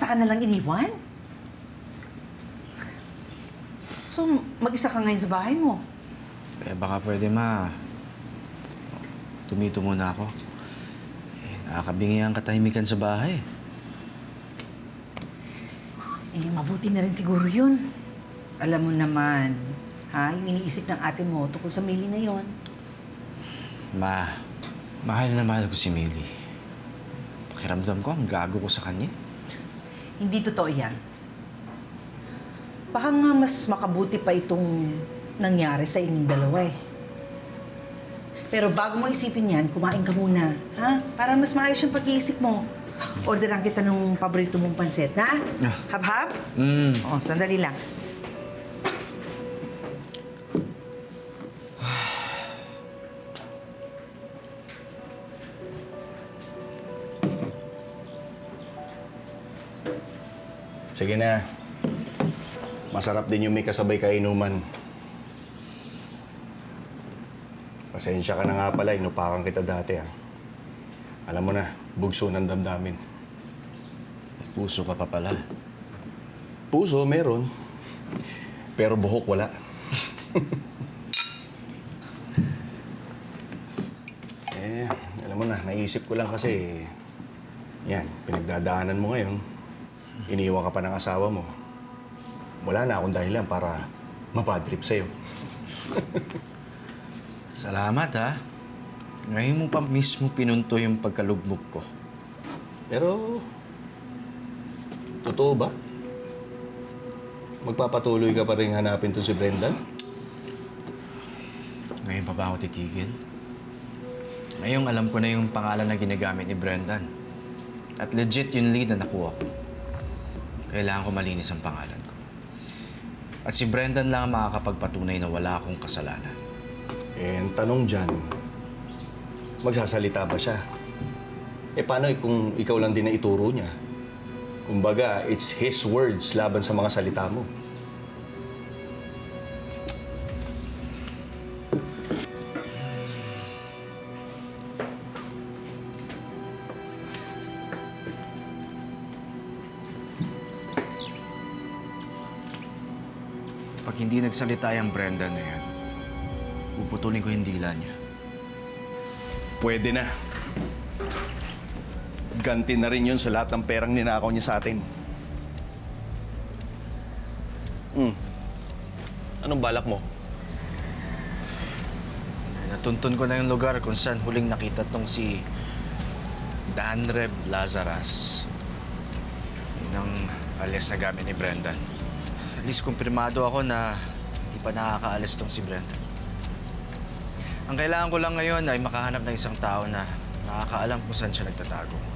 basta ka na lang iniwan? So, mag-isa ka ngayon sa bahay mo? Eh, baka pwede, ma. Tumito muna ako. Eh, nakakabingi ang katahimikan sa bahay. Eh, mabuti na rin siguro yun. Alam mo naman, ha? Yung iniisip ng ate mo tungkol sa Millie na yon. Ma, mahal na mahal ko si Millie. Pakiramdam ko, ang gago ko sa kanya. Hindi totoo yan. Baka nga mas makabuti pa itong nangyari sa inyong dalawa eh. Pero bago mo isipin yan, kumain ka muna, ha? Para mas maayos yung pag-iisip mo. Orderan kita ng paborito mong pansit, ha? Hab-hab? Oo, sandali lang. Sige na. Masarap din yung may kasabay kainuman. Pasensya ka na nga pala, inupakan kita dati ah. Alam mo na, bugso ng damdamin. May puso ka pa pala. Puso, meron. Pero buhok, wala. Alam mo na, naisip ko lang kasi, yan, pinagdadaanan mo ngayon. Iniwan ka pa ng asawa mo. Wala na akong dahilan para mapadrip sa'yo. Salamat, ha? Ngayon mo pa mismo pinunto yung pagkalugmok ko. Pero, totoo ba? Magpapatuloy ka pa rin hanapin to si Brendan? Ngayon pa ba ako titigil? Ngayong alam ko na yung pangalan na ginagamit ni Brendan. At legit yung lead na nakuha ko. Kailangan ko malinis ang pangalan ko. At si Brendan lang ang makakapagpatunay na wala akong kasalanan. Eh, ang tanong dyan, magsasalita ba siya? Eh, paano kung ikaw lang din na ituro niya? Kumbaga, it's his words laban sa mga salita mo. Pag hindi nagsalita yung Brendan na yan, puputulin ko yung dila niya. Pwede na. Ganti na rin yun sa lahat ng perang ninakaw niya sa atin. Anong balak mo? Natuntun ko na yung lugar kung saan huling nakita tong si Danreb Lazaras. Yun ang alias na gamit ni Brendan. At least kumpirmado ako na hindi pa nakakaalis tong si Brendan. Ang kailangan ko lang ngayon ay makahanap ng isang tao na nakakaalam kung saan siya nagtatago.